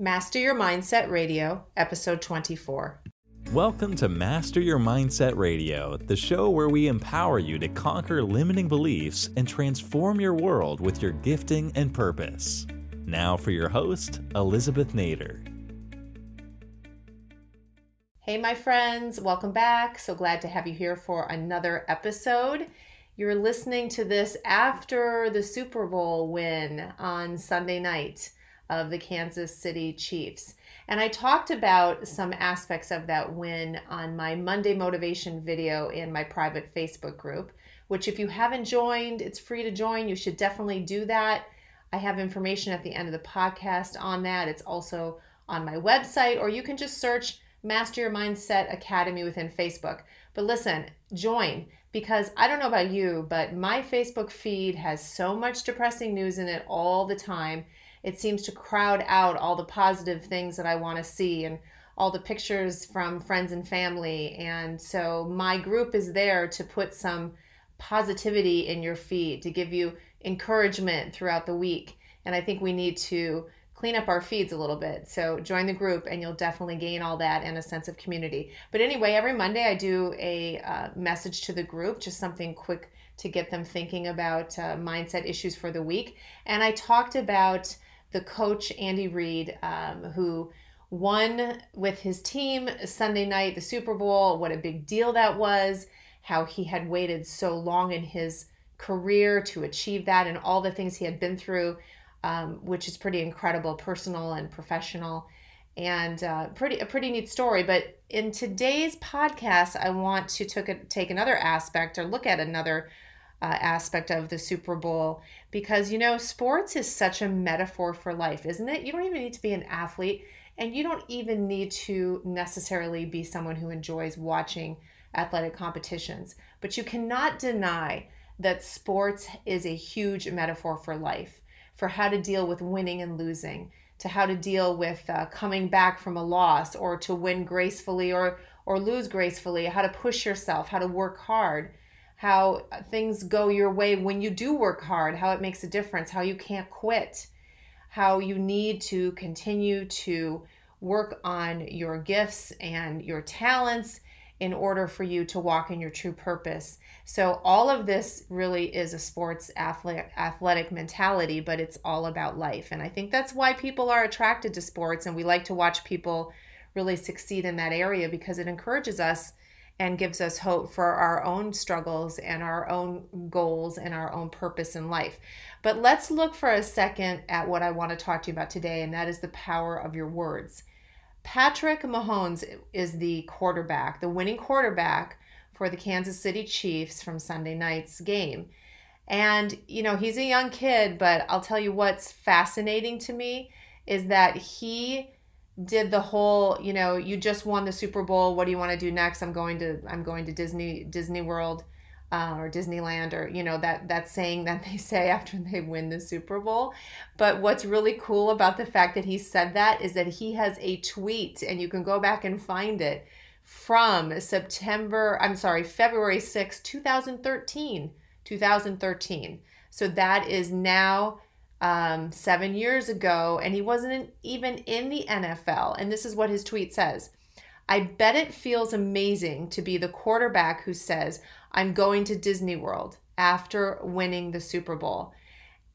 Master Your Mindset Radio, episode 24. Welcome to Master Your Mindset Radio, the show where we empower you to conquer limiting beliefs and transform your world with your gifting and purpose. Now for your host, Elizabeth Nader. Hey, my friends, welcome back. So glad to have you here for another episode. You're listening to this after the Super Bowl win on Sunday night of the Kansas City Chiefs. And I talked about some aspects of that win on my Monday motivation video in my private Facebook group, which if you haven't joined, it's free to join. You should definitely do that. I have information at the end of the podcast on that. It's also on my website, or you can just search Master Your Mindset Academy within Facebook. But listen, join, because I don't know about you, but my Facebook feed has so much depressing news in it all the time. It seems to crowd out all the positive things that I want to see and all the pictures from friends and family. And so my group is there to put some positivity in your feed, to give you encouragement throughout the week. And I think we need to clean up our feeds a little bit. So join the group and you'll definitely gain all that and a sense of community. But anyway, every Monday I do a message to the group, just something quick to get them thinking about mindset issues for the week. And I talked about the coach, Andy Reid, who won with his team Sunday night, the Super Bowl, what a big deal that was, how he had waited so long in his career to achieve that and all the things he had been through, which is pretty incredible, personal and professional, and a pretty neat story. But in today's podcast, I want to take another aspect, or look at another aspect of the Super Bowl, because, you know, sports is such a metaphor for life, isn't it? You don't even need to be an athlete, and you don't even need to necessarily be someone who enjoys watching athletic competitions, but you cannot deny that sports is a huge metaphor for life, for how to deal with winning and losing, to how to deal with coming back from a loss, or to win gracefully or lose gracefully, how to push yourself, how to work hard, how things go your way when you do work hard, how it makes a difference, how you can't quit, how you need to continue to work on your gifts and your talents in order for you to walk in your true purpose. So all of this really is a sports athletic mentality, but it's all about life. And I think that's why people are attracted to sports, and we like to watch people really succeed in that area, because it encourages us and gives us hope for our own struggles and our own goals and our own purpose in life. But let's look for a second at what I want to talk to you about today, and that is the power of your words. Patrick Mahomes is the quarterback, the winning quarterback for the Kansas City Chiefs from Sunday night's game. And, you know, he's a young kid, but I'll tell you what's fascinating to me is that he did the whole, you know, you just won the Super Bowl, what do you want to do next? I'm going to Disney World or Disneyland, or, you know, that saying that they say after they win the Super Bowl. But what's really cool about the fact that he said that is that he has a tweet, and you can go back and find it, from February 6, 2013. So that is now 7 years ago, and he wasn't even in the NFL. And this is what his tweet says: "I bet it feels amazing to be the quarterback who says, I'm going to Disney World after winning the Super Bowl."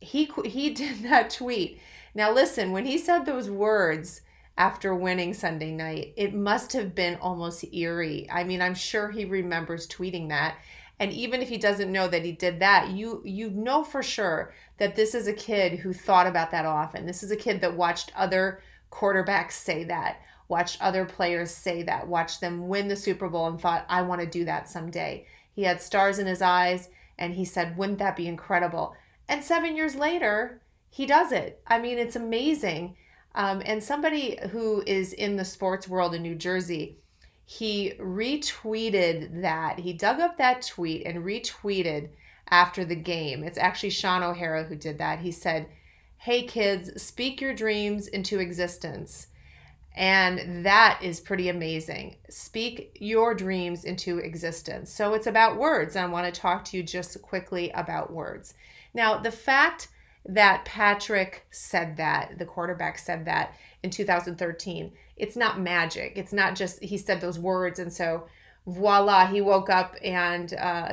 He did that tweet. Now listen, when he said those words after winning Sunday night, it must have been almost eerie. I mean, I'm sure he remembers tweeting that. And even if he doesn't know that he did that, you know for sure that this is a kid who thought about that often. This is a kid that watched other quarterbacks say that, watched other players say that, watched them win the Super Bowl and thought, I want to do that someday. He had stars in his eyes, and he said, wouldn't that be incredible? And 7 years later, he does it. I mean, it's amazing. And somebody who is in the sports world in New Jersey, he retweeted that. He dug up that tweet and retweeted after the game. It's actually Sean O'Hara who did that. He said, "Hey kids, speak your dreams into existence." And that is pretty amazing. Speak your dreams into existence. So it's about words. I want to talk to you just quickly about words. Now, the fact that Patrick said that, the quarterback said that, in 2013. It's not magic. It's not just he said those words and so voila, he woke up and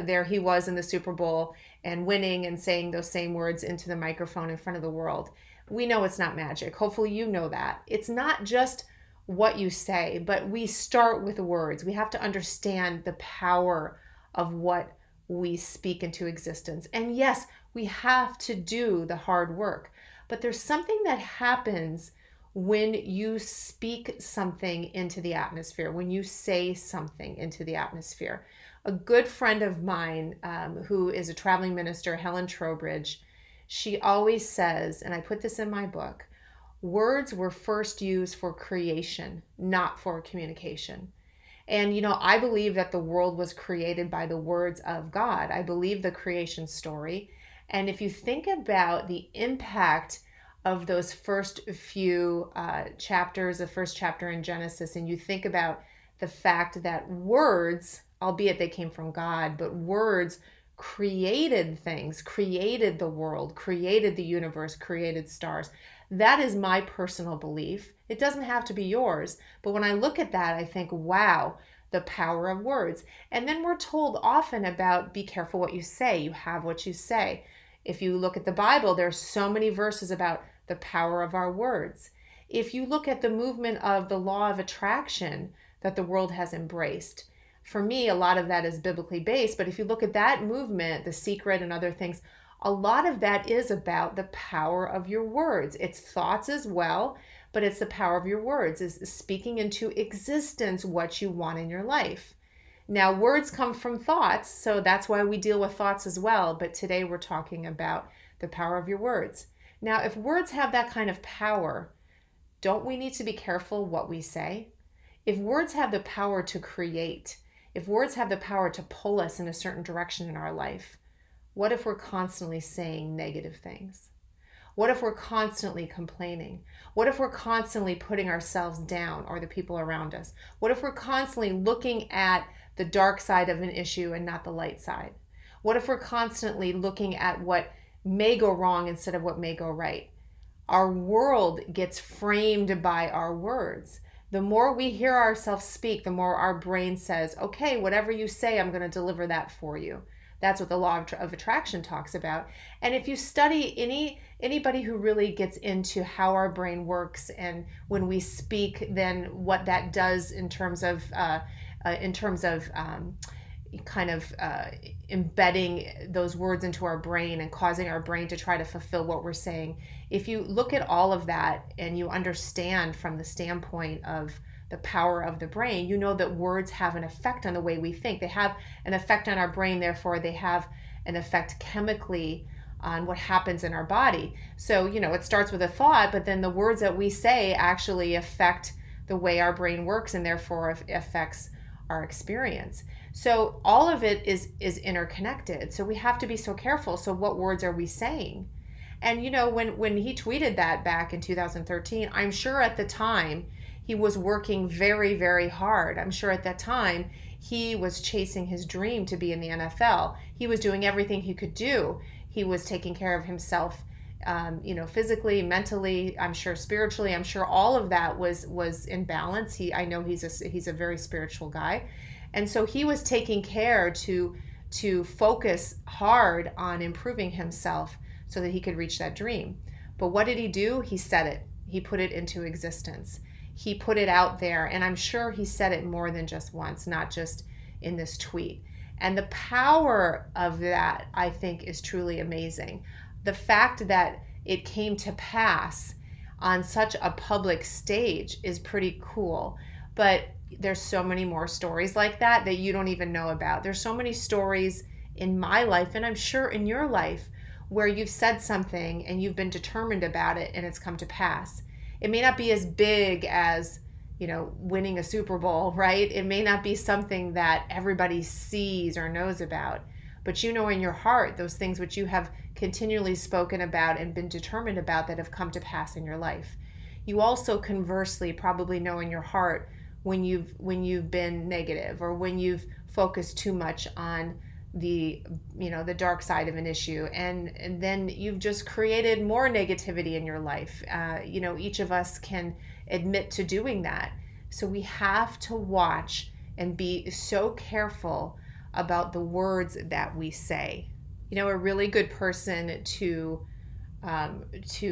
there he was in the Super Bowl and winning and saying those same words into the microphone in front of the world. We know it's not magic. Hopefully you know that. It's not just what you say, but we start with words. We have to understand the power of what we speak into existence. And yes, we have to do the hard work, but there's something that happens when you speak something into the atmosphere, when you say something into the atmosphere. A good friend of mine who is a traveling minister, Helen Trowbridge, she always says, and I put this in my book, words were first used for creation, not for communication. And, I believe that the world was created by the words of God. I believe the creation story. And if you think about the impact of those first few chapters, the first chapter in Genesis, and you think about the fact that words, albeit they came from God, but words created things, created the world, created the universe, created stars. That is my personal belief. It doesn't have to be yours. But when I look at that, I think, wow, the power of words. And then we're told often about be careful what you say. You have what you say. If you look at the Bible, there's so many verses about the power of our words. If you look at the movement of the law of attraction that the world has embraced, for me, a lot of that is biblically based. But if you look at that movement, The Secret and other things, a lot of that is about the power of your words. It's thoughts as well, but it's the power of your words, is speaking into existence what you want in your life. Now, words come from thoughts, so that's why we deal with thoughts as well. But today we're talking about the power of your words. Now, if words have that kind of power, don't we need to be careful what we say? If words have the power to create, if words have the power to pull us in a certain direction in our life, what if we're constantly saying negative things? What if we're constantly complaining? What if we're constantly putting ourselves down or the people around us? What if we're constantly looking at the dark side of an issue and not the light side? What if we're constantly looking at what may go wrong instead of what may go right? Our world gets framed by our words. The more we hear ourselves speak, the more our brain says, okay, whatever you say, I'm going to deliver that for you. That's what the law of attraction talks about. And if you study anybody who really gets into how our brain works and when we speak, then what that does in terms of embedding those words into our brain and causing our brain to try to fulfill what we're saying. If you look at all of that and you understand from the standpoint of the power of the brain, you know that words have an effect on the way we think. They have an effect on our brain, therefore they have an effect chemically on what happens in our body. So, it starts with a thought, but then the words that we say actually affect the way our brain works and therefore affects our experience. So all of it is interconnected. So we have to be so careful. So what words are we saying? And when he tweeted that back in 2013, I'm sure at the time he was working very, very hard. I'm sure at that time he was chasing his dream to be in the NFL. He was doing everything he could do. He was taking care of himself, physically, mentally, I'm sure spiritually. I'm sure all of that was in balance. I know he's a very spiritual guy. And so he was taking care to focus hard on improving himself so that he could reach that dream. But what did he do? He said it. He put it into existence. He put it out there, and I'm sure he said it more than just once, not just in this tweet. And the power of that, I think, is truly amazing. The fact that it came to pass on such a public stage is pretty cool. But there's so many more stories like that you don't even know about. There's so many stories in my life, and I'm sure in your life, where you've said something and you've been determined about it and it's come to pass. It may not be as big as, winning a Super Bowl, right? It may not be something that everybody sees or knows about, but in your heart, those things which you have continually spoken about and been determined about that have come to pass in your life. You also conversely probably know in your heart when you've been negative or when you've focused too much on the dark side of an issue, and then you've just created more negativity in your life. Each of us can admit to doing that. So we have to watch and be so careful about the words that we say. A really good person to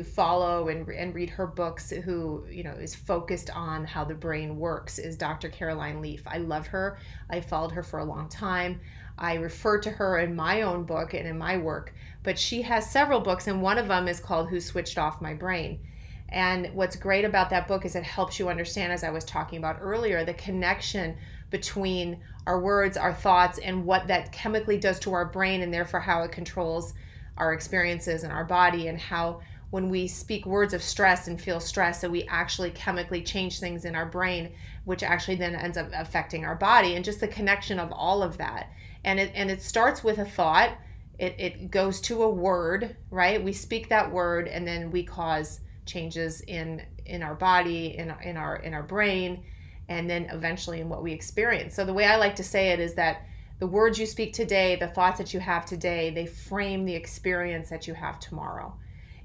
follow and read her books, who is focused on how the brain works, is Dr. Caroline Leaf. I love her. I followed her for a long time. I refer to her in my own book and in my work, but she has several books, and one of them is called Who Switched Off My Brain. And what's great about that book is it helps you understand, as I was talking about earlier, the connection between our words, our thoughts, and what that chemically does to our brain, and therefore how it controls our experiences in our body, and how when we speak words of stress and feel stress, that we actually chemically change things in our brain, which actually then ends up affecting our body, and just the connection of all of that. And it starts with a thought. It goes to a word, right? We speak that word, and then we cause changes in our body, in our brain, and then eventually in what we experience. So the way I like to say it is that the words you speak today, the thoughts that you have today, they frame the experience that you have tomorrow.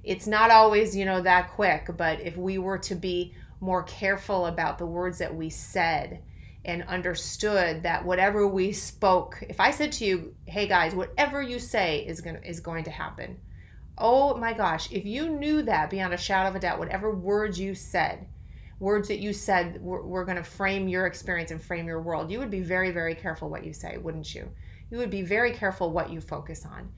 It's not always, that quick, but if we were to be more careful about the words that we said, and understood that whatever we spoke, if I said to you, hey guys, whatever you say is going to happen. Oh my gosh, if you knew that beyond a shadow of a doubt, whatever words that you said were going to frame your experience and frame your world, you would be very, very careful what you say, wouldn't you? You would be very careful what you focus on.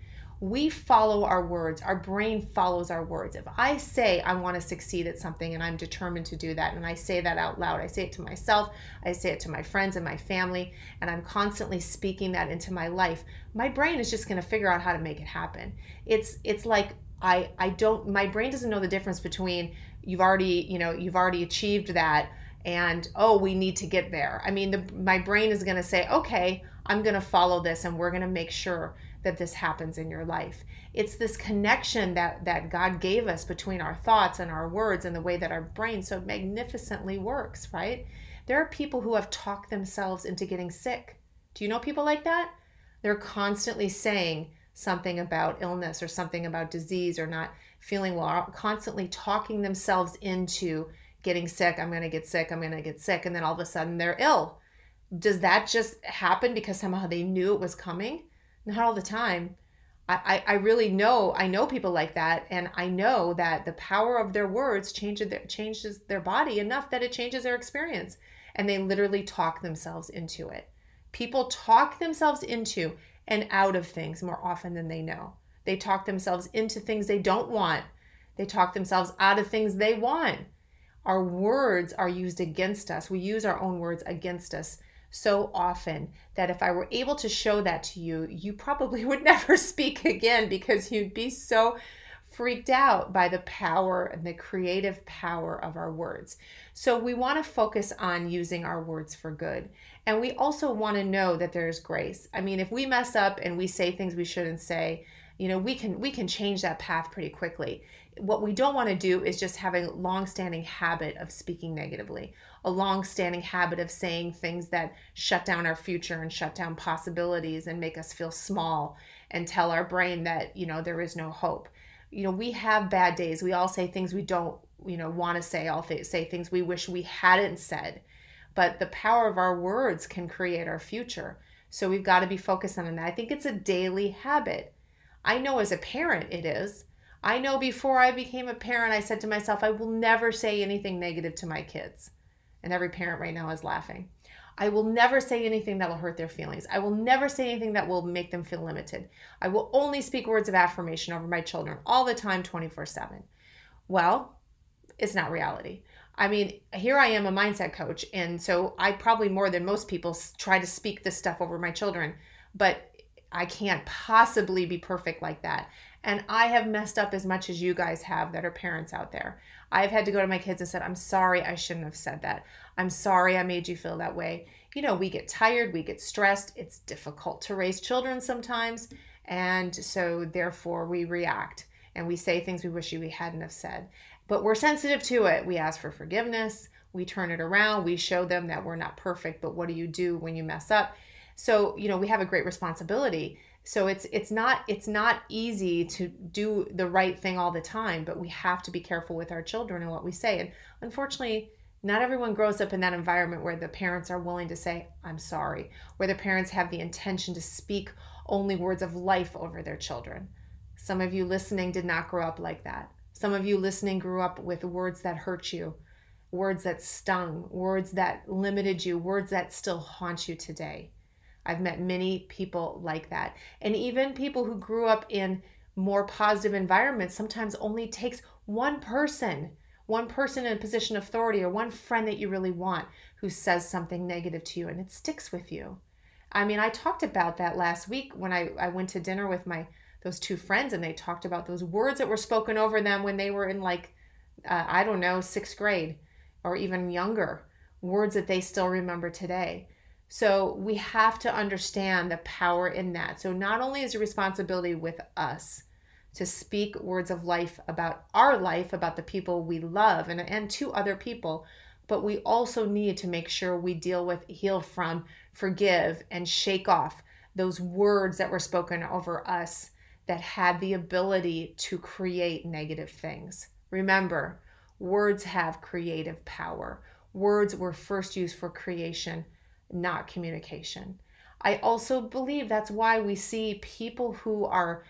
We follow our words. Our brain follows our words. If I say I want to succeed at something and I'm determined to do that, and I say that out loud, I say it to myself, I say it to my friends and my family, and I'm constantly speaking that into my life, my brain is just going to figure out how to make it happen. It's like my brain doesn't know the difference between you've already achieved that and, oh, we need to get there. I mean, my brain is going to say, okay, I'm going to follow this, and we're going to make sure that this happens in your life. It's this connection that God gave us between our thoughts and our words, and the way that our brain so magnificently works, right? There are people who have talked themselves into getting sick. Do you know people like that? They're constantly saying something about illness or something about disease or not feeling well, constantly talking themselves into getting sick. I'm going to get sick. I'm going to get sick. And then all of a sudden they're ill. Does that just happen because somehow they knew it was coming? Not all the time. I really know, I know people like that, and I know that the power of their words changes their body enough that it changes their experience, and they literally talk themselves into it. People talk themselves into and out of things more often than they know. They talk themselves into things they don't want. They talk themselves out of things they want. Our words are used against us. We use our own words against us so often that if I were able to show that to you, you probably would never speak again, because you'd be so freaked out by the power and the creative power of our words. So we want to focus on using our words for good. And we also want to know that there's grace. I mean, if we mess up and we say things we shouldn't say, we can change that path pretty quickly. What we don't want to do is just have a long-standing habit of speaking negatively, a long-standing habit of saying things that shut down our future and shut down possibilities and make us feel small and tell our brain that, there is no hope. We have bad days. We all say things we don't, want to say. All say things we wish we hadn't said. But the power of our words can create our future. So we've got to be focused on that. I think it's a daily habit. I know as a parent it is. I know before I became a parent, I said to myself, I will never say anything negative to my kids. And every parent right now is laughing. I will never say anything that will hurt their feelings. I will never say anything that will make them feel limited. I will only speak words of affirmation over my children all the time, 24/7. Well, it's not reality. I mean, here I am, a mindset coach. And so I probably more than most people try to speak this stuff over my children, but I can't possibly be perfect like that. And I have messed up as much as you guys have that are parents out there. I've had to go to my kids and said, I'm sorry, I shouldn't have said that. I'm sorry I made you feel that way. We get tired, we get stressed. It's difficult to raise children sometimes. And so therefore we react and we say things we wish we hadn't have said. But we're sensitive to it. We ask for forgiveness. We turn it around. We show them that we're not perfect, but what do you do when you mess up? So, we have a great responsibility So it's not easy to do the right thing all the time, but we have to be careful with our children and what we say. And unfortunately, not everyone grows up in that environment where the parents are willing to say, I'm sorry, where the parents have the intention to speak only words of life over their children. Some of you listening did not grow up like that. Some of you listening grew up with words that hurt you, words that stung, words that limited you, words that still haunt you today. I've met many people like that. And even people who grew up in more positive environments sometimes only takes one person in a position of authority, or one friend that you really want who says something negative to you, and it sticks with you. I mean, I talked about that last week when I went to dinner with those two friends, and they talked about those words that were spoken over them when they were in I don't know, 6th grade or even younger, words that they still remember today. So we have to understand the power in that. So not only is a responsibility with us to speak words of life about our life, about the people we love and to other people, but we also need to make sure we deal with, heal from, forgive, and shake off those words that were spoken over us that had the ability to create negative things. Remember, words have creative power. Words were first used for creation, not communication. I also believe that's why we see people who are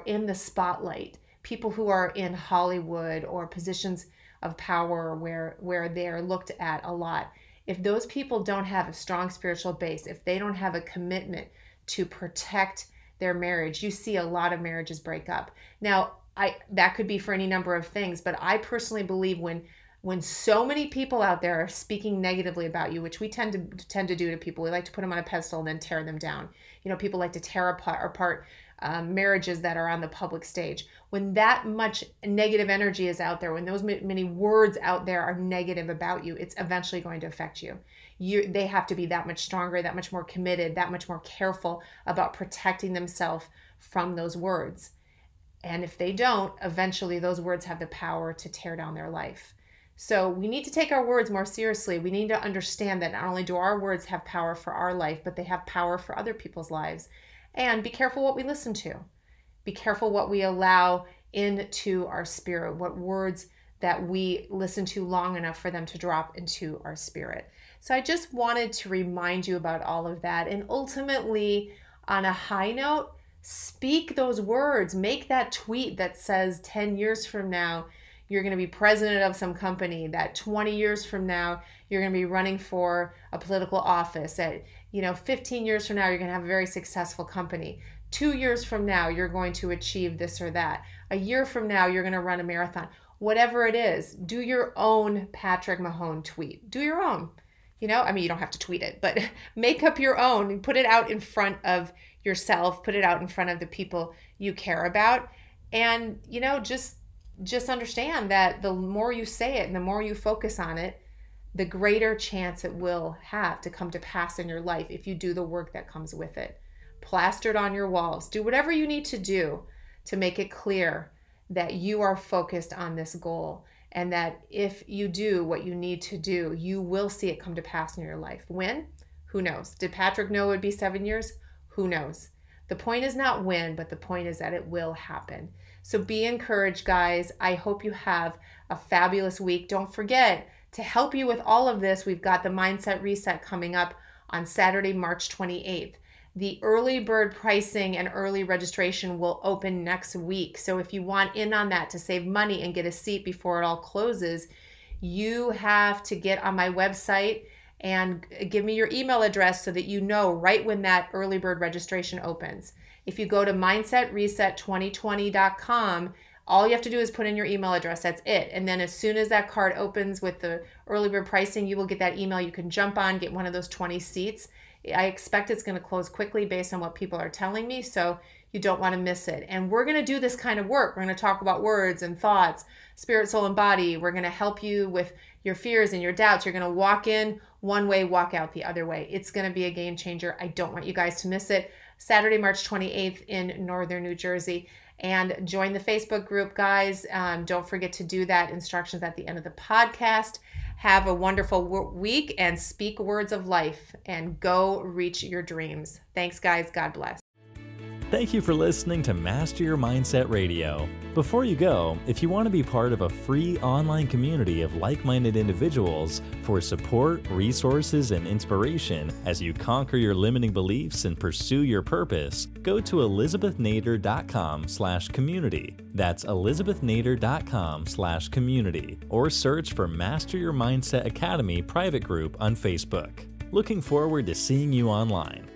in the spotlight, people who are in Hollywood or positions of power where they're looked at a lot. If those people don't have a strong spiritual base, if they don't have a commitment to protect their marriage, you see a lot of marriages break up. Now, that could be for any number of things, but I personally believe when so many people out there are speaking negatively about you, which we tend to do to people, we like to put them on a pedestal and then tear them down. You know, people like to tear apart marriages that are on the public stage. When that much negative energy is out there, when those many words out there are negative about you, it's eventually going to affect you. They have to be that much stronger, that much more committed, that much more careful about protecting themselves from those words. And if they don't, eventually those words have the power to tear down their life. So we need to take our words more seriously. We need to understand that not only do our words have power for our life, but they have power for other people's lives. And be careful what we listen to. Be careful what we allow into our spirit, what words that we listen to long enough for them to drop into our spirit. So I just wanted to remind you about all of that. And ultimately, on a high note, speak those words. Make that tweet that says 10 years from now, you're going to be president of some company, that 20 years from now, you're going to be running for a political office, that 15 years from now, you're going to have a very successful company. 2 years from now, you're going to achieve this or that. A year from now, you're going to run a marathon. Whatever it is, do your own Patrick Mahomes tweet. Do your own. You don't have to tweet it, but make up your own and put it out in front of yourself, put it out in front of the people you care about. And, just understand that the more you say it and the more you focus on it, the greater chance it will have to come to pass in your life if you do the work that comes with it. Plaster it on your walls. Do whatever you need to do to make it clear that you are focused on this goal, and that if you do what you need to do, you will see it come to pass in your life. When? Who knows? Did Patrick know it would be 7 years? Who knows? The point is not when, but the point is that it will happen. So be encouraged, guys. I hope you have a fabulous week. Don't forget, to help you with all of this, we've got the Mindset Reset coming up on Saturday, March 28th. The early bird pricing and early registration will open next week. So if you want in on that to save money and get a seat before it all closes, you have to get on my website and give me your email address so that you know right when that early bird registration opens. If you go to mindsetreset2020.com, all you have to do is put in your email address. That's it. And then as soon as that card opens with the early bird pricing, you will get that email. You can jump on, get one of those 20 seats. I expect it's going to close quickly based on what people are telling me, so you don't want to miss it. And we're going to do this kind of work. We're going to talk about words and thoughts, spirit, soul, and body. We're going to help you with your fears and your doubts. You're going to walk in one way, walk out the other way. It's going to be a game changer. I don't want you guys to miss it. Saturday, March 28th in Northern New Jersey. And join the Facebook group, guys. Don't forget to do that. Instructions at the end of the podcast. Have a wonderful week and speak words of life and go reach your dreams. Thanks, guys. God bless. Thank you for listening to Master Your Mindset Radio. Before you go, if you want to be part of a free online community of like-minded individuals for support, resources, and inspiration as you conquer your limiting beliefs and pursue your purpose, go to elizabethnader.com/community. That's elizabethnader.com/community, or search for Master Your Mindset Academy private group on Facebook. Looking forward to seeing you online.